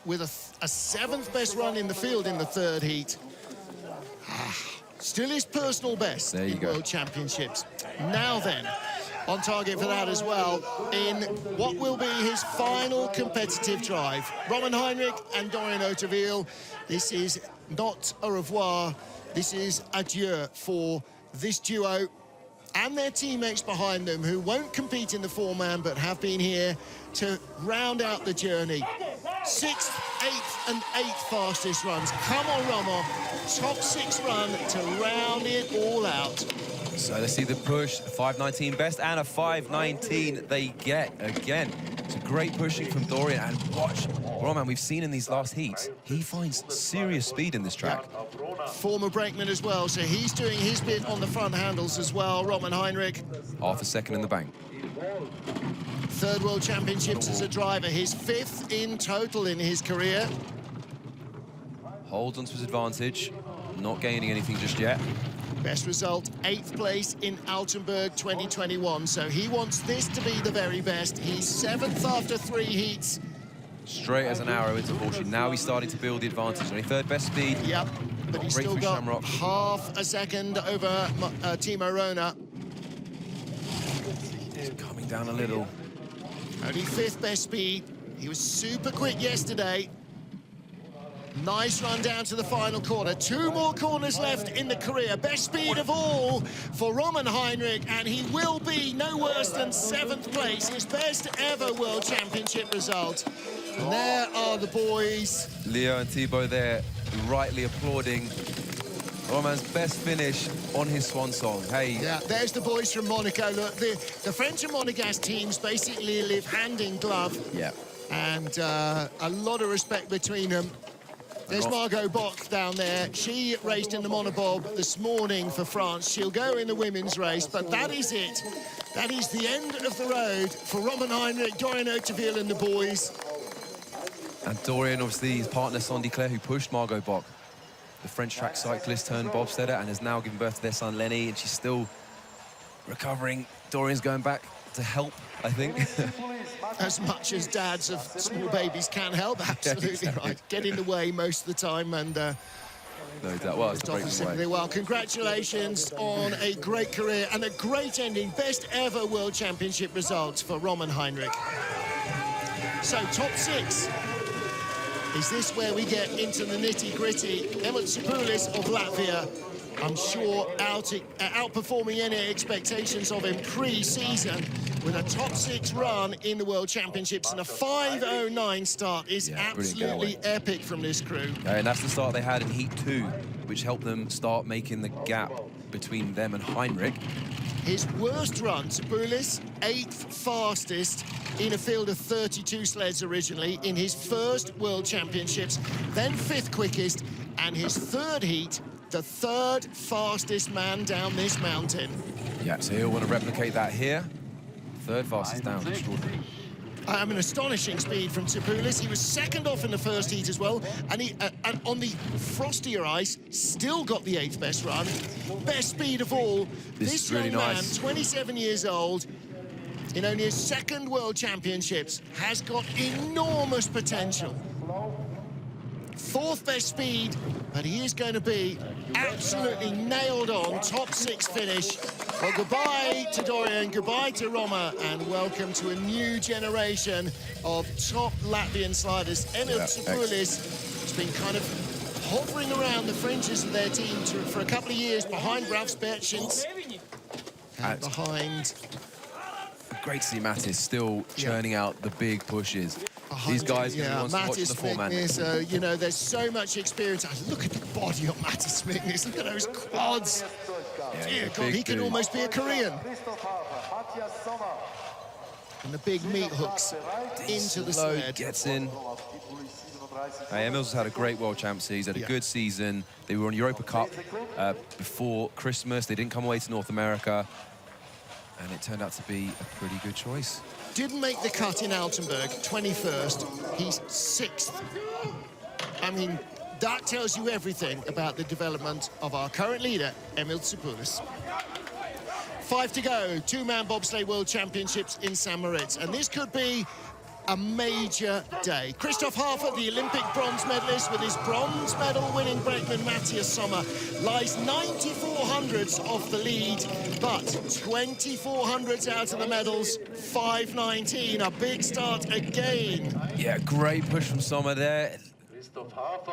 with a 7th best run in the field in the 3rd heat. Still his personal best in World Championships. Now then, on target for that as well in what will be his final competitive drive. Roman Heinrich and Dorian Ottaville. This is not au revoir. This is adieu for this duo and their teammates behind them who won't compete in the 4-man but have been here to round out the journey. 6th, 8th and 8th fastest runs. Come on, Roman. Top 6 run to round it all out. So let's see the push, 5:19 best and a 5:19 they get again. It's a great pushing from Dorian, and watch, Roman, we've seen in these last heats, he finds serious speed in this track. Former brakeman as well, so he's doing his bit on the front handles as well, Roman Heinrich. Half a second in the bank. 3rd World Championships as a driver, his 5th in total in his career. Holds onto his advantage, not gaining anything just yet. Best result, 8th place in Altenburg 2021. So he wants this to be the very best. He's 7th after 3 heats. Straight as an arrow into horseshoe. Now he's starting to build the advantage. Only 3rd best speed. Yep, but he's still got half a second over Timo Rona. He's coming down a little. Only 5th best speed. He was super quick yesterday. Nice run down to the final corner. 2 more corners left in the career. Best speed of all for Roman Heinrich, and he will be no worse than 7th place. His best ever World Championship result. And there are the boys. Leo and Thibaut there, rightly applauding Roman's best finish on his swan song. Hey. Yeah, there's the boys from Monaco. Look, the French and Monegasque teams basically live hand in glove. Yeah. And a lot of respect between them. There's Margot Bock down there. She raced in the Monobob this morning for France. She'll go in the women's race, but that is it. That is the end of the road for Roman Heinrich, Dorian Ottaville and the boys. And Dorian, obviously, his partner, Sandy Claire, who pushed Margot Bock, the French track cyclist turned bobsledder, and has now given birth to their son, Lenny, and she's still recovering. Dorian's going back to help, I think. As much as dads of small babies can help, absolutely right. Get in the way most of the time, and no doubt. Well, it's well, congratulations on a great career and a great ending. Best ever World Championship results for Roman Heinrich. So, top 6. Is this where we get into the nitty-gritty? Emot Sipoulis of Latvia I'm sure outperforming any expectations of him pre-season with a top 6 run in the World Championships, and a 5:09 start is absolutely epic from this crew. And that's the start they had in Heat 2, which helped them start making the gap between them and Heinrich. His worst run, Tsoupulis, 8th fastest in a field of 32 sleds originally in his first World Championships, then 5th quickest, and his 3rd heat, the 3rd fastest man down this mountain. Yeah, so he'll want to replicate that here. 3rd fastest down, extraordinary. An astonishing speed from Tsoupulis. He was 2nd off in the first heat as well, and he and on the frostier ice still got the 8th best run. Best speed of all. This young man, 27 years old, in only his 2nd World Championships, has got enormous potential. 4th best speed, but he is going to be absolutely nailed on. Top 6 finish. Well, goodbye to Dorian, goodbye to Roma, and welcome to a new generation of top Latvian sliders. Emil Tsoupulis has been kind of hovering around the fringes of their team for a couple of years behind Ralf Spertschins and behind... Great to see Mattis still churning out the big pushes. These guys, wants to watch the four-man. You know, there's so much experience. Look at the body of Mattis Miknis. Look at those quads. Dear God, he can almost be a Korean. And the big meat hooks into the sled. Gets in. Emil's had a great World Champs. He's had a good season. They were on Europa Cup before Christmas. They didn't come away to North America. And it turned out to be a pretty good choice. Didn't make the cut in Altenburg, 21st. He's 6th. I mean, that tells you everything about the development of our current leader, Emil Tsoupulis. 5 to go, 2-man bobsleigh World Championships in St. Moritz. And this could be a major day. Christoph Harfer, the Olympic bronze medalist, with his bronze medal winning brakeman Matthias Sommer, lies 94 hundredths off the lead, but 24 hundredths out of the medals, 5:19, a big start again. Yeah, great push from Sommer there.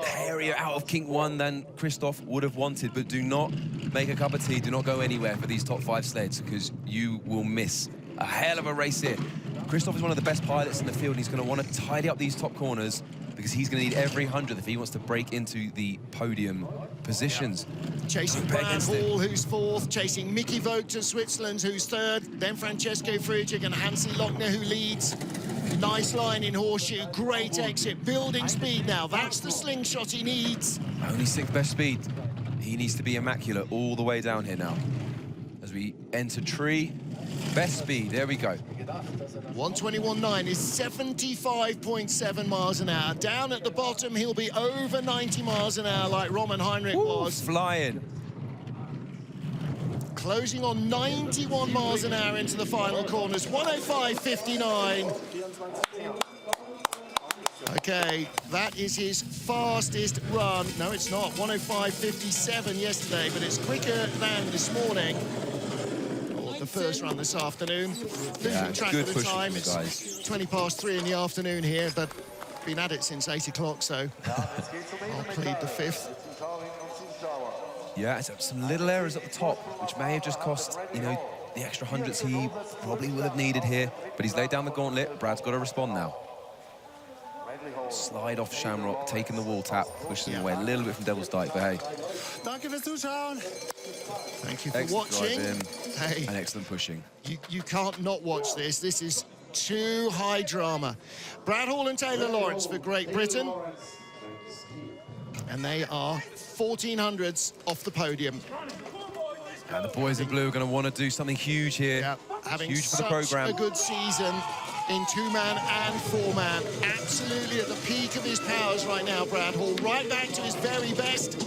Hairier out of kink 1 than Christoph would have wanted, but do not make a cup of tea, do not go anywhere for these top 5 sleds, because you will miss a hell of a race here. Christoph is one of the best pilots in the field, and he's going to want to tidy up these top corners because he's going to need every 100th if he wants to break into the podium positions. Chasing Brad Hall, who's 4th, chasing Mickey Vogt of Switzerland, who's 3rd, then Francesco Friedrich and Hansi Lochner, who leads. Nice line in Horseshoe, great exit, building speed now. That's the slingshot he needs. Only 6th best speed. He needs to be immaculate all the way down here now. As we enter tree, best speed, there we go. 121.9 is 75.7 miles an hour. Down at the bottom, he'll be over 90 miles an hour like Roman Heinrich was. Flying. Closing on 91 miles an hour into the final corners, 105.59. Okay, that is his fastest run. No, it's not. 105.57 yesterday, but it's quicker than this morning. The first run this afternoon. Losing track of the time. It's 20 past 3 in the afternoon here, but been at it since 8 o'clock, so I'll plead the 5th. Yeah, it's some little errors at the top, which may have just cost, you know, the extra hundredths he probably would have needed here. But he's laid down the gauntlet. Brad's got to respond now. Slide off Shamrock, taking the wall tap, pushes him away a little bit from Devil's Dyke, but hey. Thank you for watching. Hey. And excellent pushing. You can't not watch this. This is too high drama. Brad Hall and Taylor Lawrence for Great Britain. And they are 14 hundredths off the podium. And the boys in blue are going to want to do something huge here. Yeah, having huge for the such program. A good season in 2-man and 4-man. Absolutely at the peak of his powers right now, Brad Hall. Right back to his very best.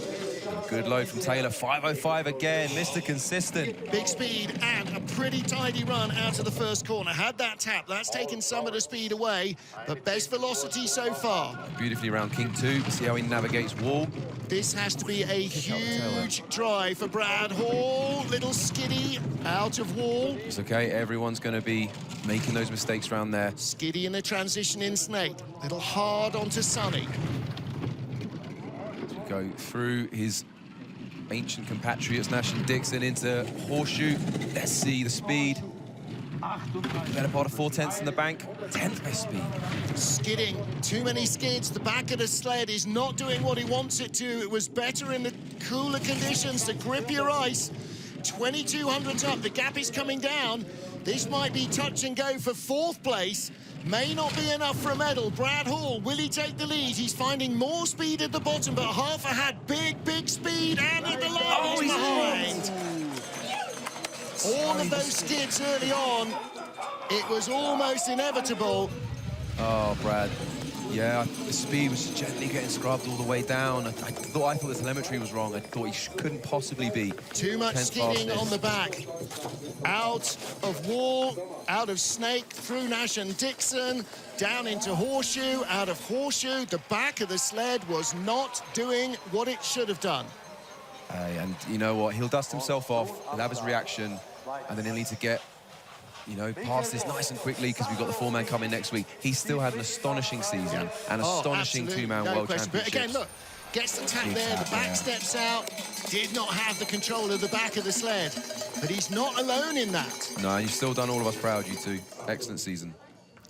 Good load from Taylor, 5:05 again, Mr. Consistent. Big speed and a pretty tidy run out of the first corner. Had that tap, that's taken some of the speed away, but best velocity so far. Beautifully around King 2, see how he navigates wall. This has to be a huge drive for Brad Hall. Little skiddy out of wall. It's okay, everyone's going to be making those mistakes around there. Skiddy in the transition in Snake. Little hard onto Sunny. Go through his ancient compatriots, Nash and Dixon, into Horseshoe. Let's see the speed. Better part of 4/10 in the bank. 10th best speed. Skidding, too many skids. The back of the sled is not doing what he wants it to. It was better in the cooler conditions to grip your ice. 2200s up, the gap is coming down. This might be touch and go for 4th place. May not be enough for a medal. Brad Hall, will he take the lead? He's finding more speed at the bottom, but Harfer had big speed, and at the line he's behind. All of those skids early on, it was almost inevitable. Oh, Brad. Yeah, the speed was gently getting scrubbed all the way down. I thought the telemetry was wrong. I thought he couldn't possibly be. Too much skidding on the back. Out of Wall, out of Snake, through Nash and Dixon, down into Horseshoe, out of Horseshoe. The back of the sled was not doing what it should have done. And you know what? He'll dust himself off, he'll have his reaction, and then he'll need to get, you know, past this nice and quickly, because we've got the 4-man coming next week. He still had an astonishing season, an astonishing 2-man world championship. But again, look, gets the tap there, the back steps out, did not have the control of the back of the sled. But he's not alone in that. No, and you've still done all of us proud, you two. Excellent season.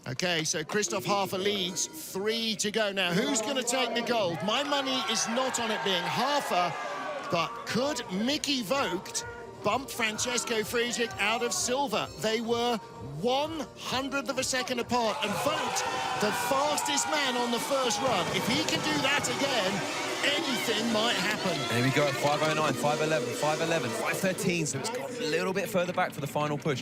Okay, so Christoph Harfer leads, 3 to go. Now, who's going to take the gold? My money is not on it being Harfer, but could Mickey Vogt bump Francesco Friedrich out of silver? They were 1/100th of a second apart, and Vogt, the fastest man on the first run. If he can do that again, anything might happen. And here we go at 5:09, 5:11, 5:11, 5:13, so it's got a little bit further back for the final push.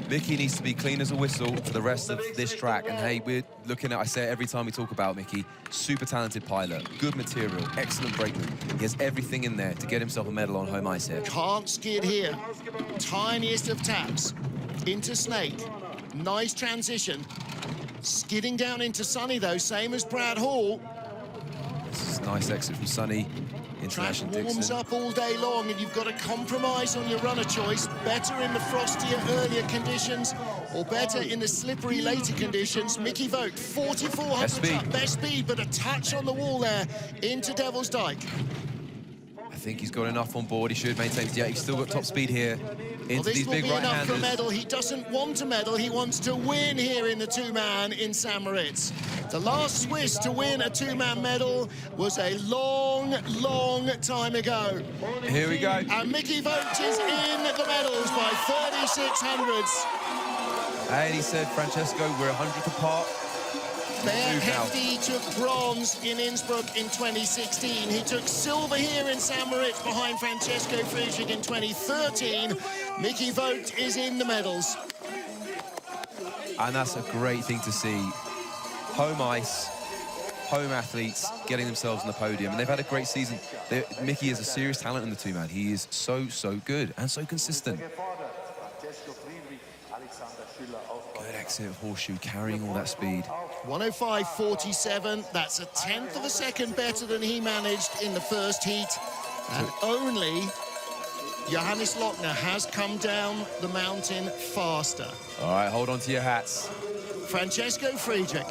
Mickey needs to be clean as a whistle for the rest of this track. And hey, we're looking at, I say it every time we talk about Mickey, super talented pilot, good material, excellent brakeman. He has everything in there to get himself a medal on home ice here. Can't skid here. Tiniest of taps into Snake. Nice transition. Skidding down into Sunny though, same as Brad Hall. This is a nice exit from Sunny. Track warms up all day long, and you've got to compromise on your runner choice. Better in the frostier earlier conditions, or better in the slippery later conditions. Mickey Vogt, 4,400 up, best speed, but a touch on the wall there into Devil's Dyke. I think he's got enough on board. He should maintain. Yeah, he's still got top speed here. Into This these will big be enough for a right-handers. medal. He doesn't want a medal. He wants to win here in the 2-man in St. Moritz. The last Swiss to win a 2-man medal was a long time ago. Here we go. And Mickey Vogt is in the medals by 3600ths. And he said, Francesco, we're 100th apart. Bear Hefty took bronze in Innsbruck in 2016. He took silver here in St. Moritz behind Francesco Friedrich in 2013. Mickey Vogt is in the medals. And that's a great thing to see. Home ice, home athletes getting themselves on the podium. And they've had a great season. Mickey is a serious talent in the 2-man. He is so good and so consistent. Good exit of Horseshoe, carrying all that speed. 105.47, that's a 10th of a second better than he managed in the first heat. And only Johannes Lochner has come down the mountain faster. All right, hold on to your hats. Francesco Friedrich,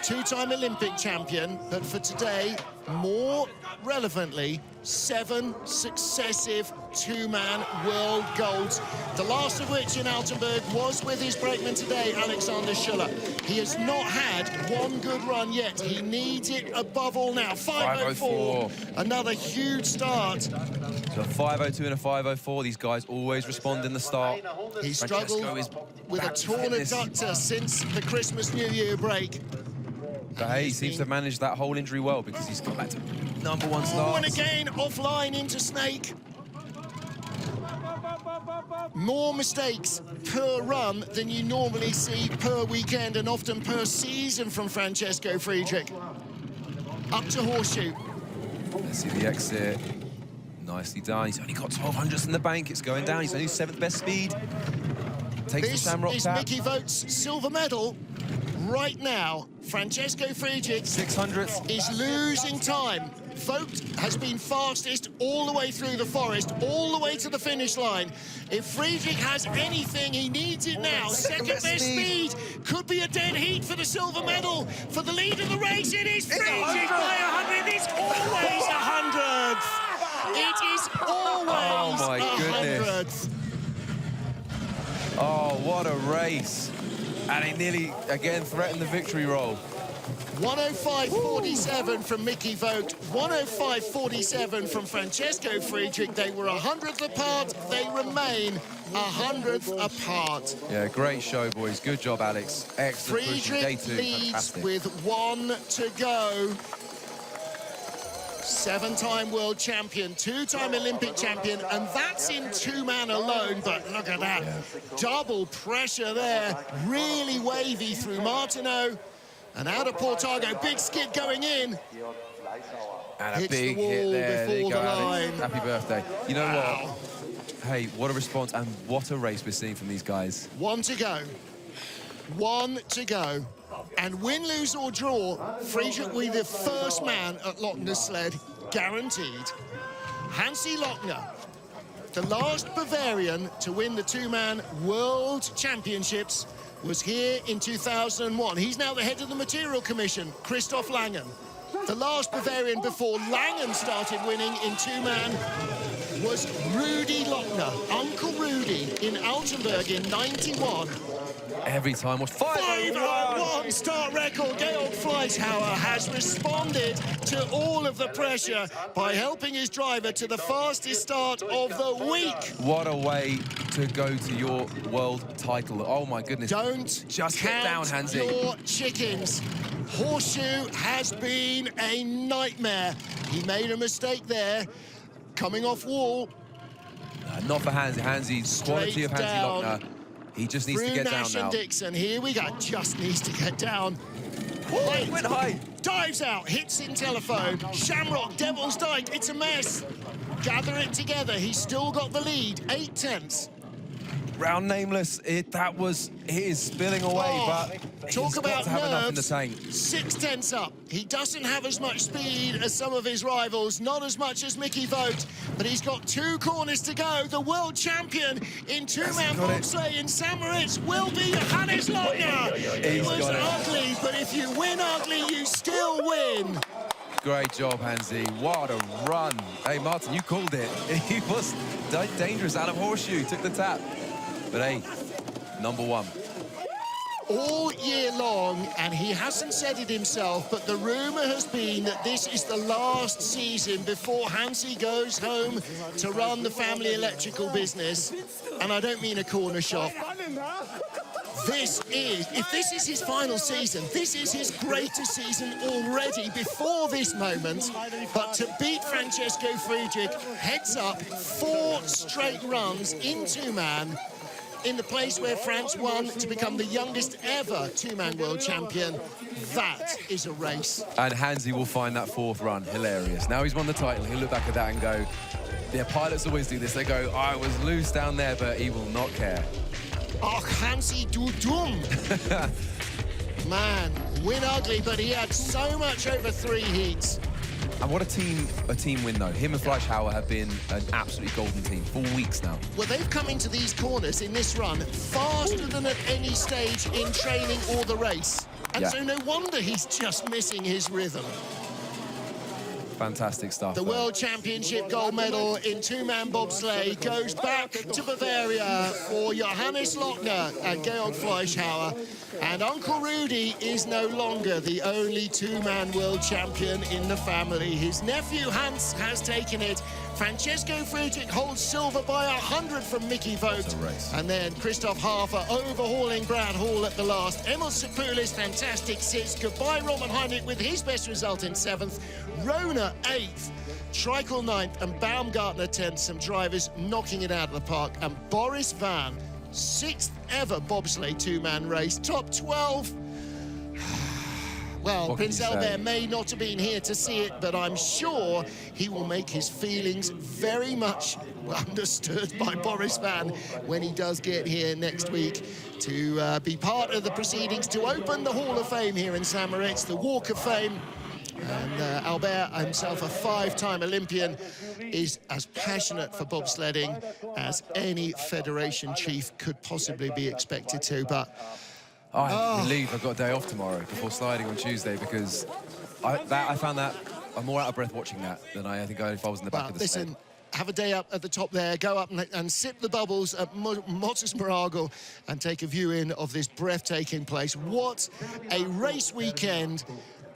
2-time Olympic champion, but for today, more relevantly, 7 successive 2-man world golds, the last of which in Altenburg was with his brakeman today, Alexander Schuller. He has not had one good run yet. He needs it above all now. 5:04, another huge start. So a 5:02 and a 5:04. These guys always respond in the start. He struggled with a torn adductor since the Christmas-New Year break. But hey, he seems to have managed that whole injury well, because he's got back to #1 start. And again, offline into Snake. More mistakes per run than you normally see per weekend, and often per season from Francesco Friedrich. Up to Horseshoe. Let's see the exit. Nicely done. He's only got 1200ths in the bank. It's going down. He's only 7th best speed. Takes This the Shamrock is tap. Mickey Vogt's silver medal. Right now, Francesco Friedrich 600ths is losing time. Vogt has been fastest all the way through the forest, all the way to the finish line. If Friedrich has anything, he needs it now. Second best speed. Could be a dead heat for the silver medal. For the lead of the race, it is Friedrich by 100th. It's always 100th. It is always my goodness. 100th. Oh, what a race. And he nearly, again, threatened the victory roll. 105.47 from Mickey Vogt, 105.47 from Francesco Friedrich. They were 100th apart. They remain 100th apart. Yeah, great show, boys. Good job, Alex. Excellent pushing. Day Friedrich two, leads fantastic. with 1 to go. 7-time world champion, 2-time Olympic champion, and that's in 2-man alone. But look at that, double pressure there. Really wavy through Martineau. And out of Portago, big skid going in. And a Hits big the wall hit there. There you before go, the Alex. line. Happy birthday. You know Wow. what? Hey, what a response and what a race we're seeing from these guys. 1 to go. 1 to go. And win, lose or draw, Friedrich will be the first man at Lochner's sled, guaranteed. Hansi Lochner, the last Bavarian to win the 2-man World Championships, was here in 2001. He's now the head of the Material Commission, Christoph Langen. The last Bavarian before Langen started winning in 2-man was Rudi Lochner, Uncle Rudi, in Altenburg in 91. Every time was 5:01 start record. Georg Fleischhauer has responded to all of the pressure by helping his driver to the fastest start of the week. What a way to go to your world title. Oh my goodness. Don't just count get down, Hansi. your chickens. Horseshoe has been a nightmare. He made a mistake there, coming off wall. Not for Hansi. Hansi's quality of Hansi down. Lochner. He just needs to Through get down Nash now. and Dixon, here we go, just needs to get down. Whoa, went high. Dives out, hits in telephone. Shamrock, Devil's Dyke, it's a mess. Gather it together, he's still got the lead, 8 tenths. Round nameless, it is spilling away, but talk he's about got to have enough in the nerves. tank. 6 tenths up. He doesn't have as much speed as some of his rivals, not as much as Mickey Vogt, but he's got 2 corners to go. The world champion in 2-man bobsleigh in St. Moritz will be Johannes Lochner. It was ugly, but if you win ugly, you still win. Great job, Hansi. What a run. Hey, Martin, you called it. He was dangerous out of Horseshoe, took the tap. But hey, #1. All year long, and he hasn't said it himself, but the rumour has been that this is the last season before Hansi goes home to run the family electrical business. And I don't mean a corner shop. If this is his final season, this is his greatest season already before this moment. But to beat Francesco Friedrich, heads up 4 straight runs in 2-man, in the place where France won to become the youngest ever 2-man world champion. That is a race. And Hansi will find that 4th run hilarious. Now he's won the title, he'll look back at that and go, yeah, pilots always do this. They go, I was loose down there, but he will not care. Oh, Hansi, du dumm. Man, win ugly, but he had so much over 3 heats. And what a team win, though. Him and Fleischhauer have been an absolutely golden team for weeks now. Well, they've come into these corners in this run faster than at any stage in training or the race. And so no wonder he's just missing his rhythm. Fantastic stuff. The World Championship gold medal in 2-man bobsleigh goes back to Bavaria for Johannes Lochner and Georg Fleischhauer. And Uncle Rudi is no longer the only 2-man world champion in the family. His nephew Hans has taken it. Francesco Friedrich holds silver by 100 from Mickey Vogt. And then Christoph Hafer overhauling Brad Hall at the last. Emil Sepoulis, fantastic 6th. Goodbye Roman Heinrich with his best result in 7th. Rona 8th. Schreichel 9th and Baumgartner 10th. Some drivers knocking it out of the park. And Boris Van, 6th ever bobsleigh 2-man race. Top 12. Well, Prince Albert may not have been here to see it, but I'm sure he will make his feelings very much understood by Boris Van when he does get here next week to be part of the proceedings to open the Hall of Fame here in St. Moritz, the Walk of Fame. And Albert, himself a 5-time Olympian, is as passionate for bobsledding as any federation chief could possibly be expected to. But I'm relieved I've got a day off tomorrow before sliding on Tuesday, because I found that I'm more out of breath watching that than I think if I was in the back of the listen, have a day up at the top there, go up and sip the bubbles at Motus Moragal and take a view in of this breathtaking place. What a race weekend.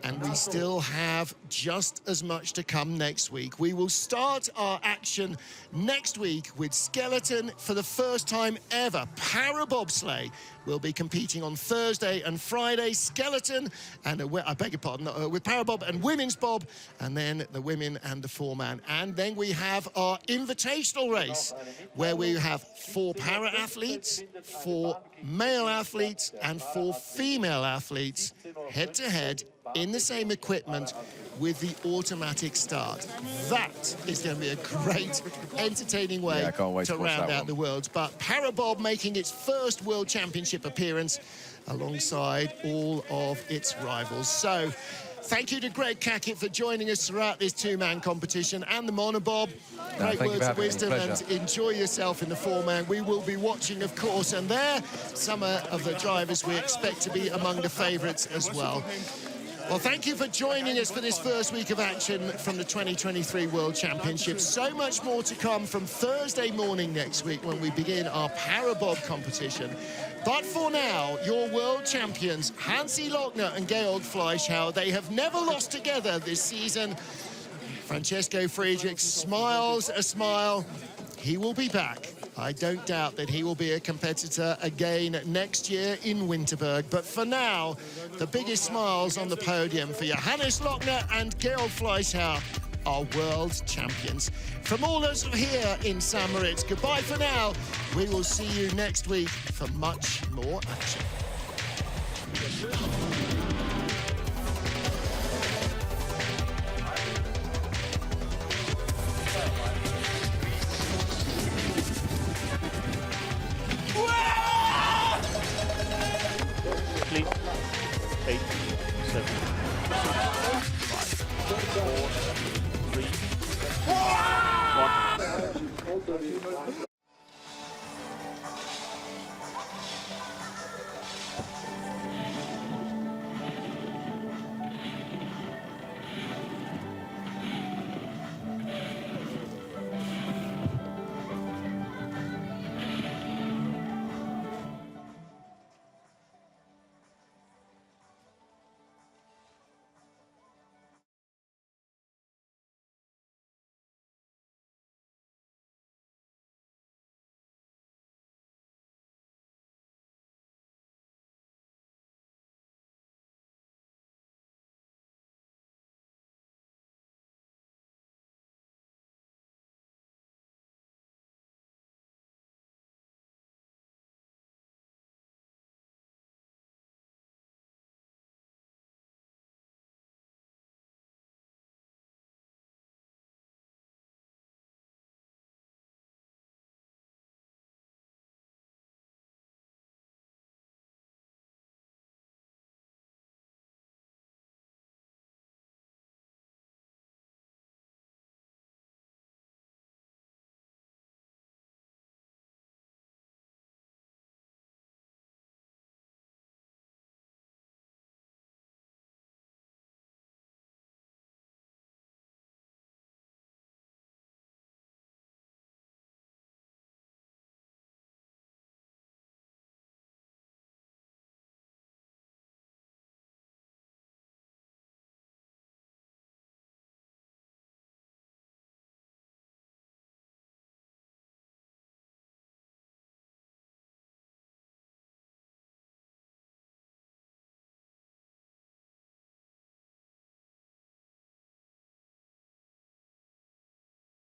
And we still have just as much to come next week. We will start our action next week with skeleton for the first time ever. Para bobsleigh will be competing on Thursday and Friday. Skeleton and, I beg your pardon, with para bob and women's bob, and then the women and the four-man. And then we have our invitational race, where we have 4 para athletes, 4 male athletes, and 4 female athletes head-to-head in the same equipment with the automatic start. That is going to be a great, entertaining way to round out the Worlds. But Parabob making its first World Championship appearance alongside all of its rivals. So, thank you to Greg Cackett for joining us throughout this 2-man competition, and the Monobob. Great words of wisdom, and enjoy yourself in the 4-man. We will be watching, of course, and there, some of the drivers we expect to be among the favourites as well. Well, thank you for joining us for this first week of action from the 2023 World Championship. So much more to come from Thursday morning next week when we begin our Parabob competition. But for now, your world champions, Hansi Lochner and Georg Fleischhauer, they have never lost together this season. Francesco Friedrich smiles a smile. He will be back. I don't doubt that he will be a competitor again next year in Winterberg. But for now, the biggest smiles on the podium for Johannes Lochner and Georg Fleischhauer, our world champions. From all of us here in St. Moritz, goodbye for now. We will see you next week for much more action.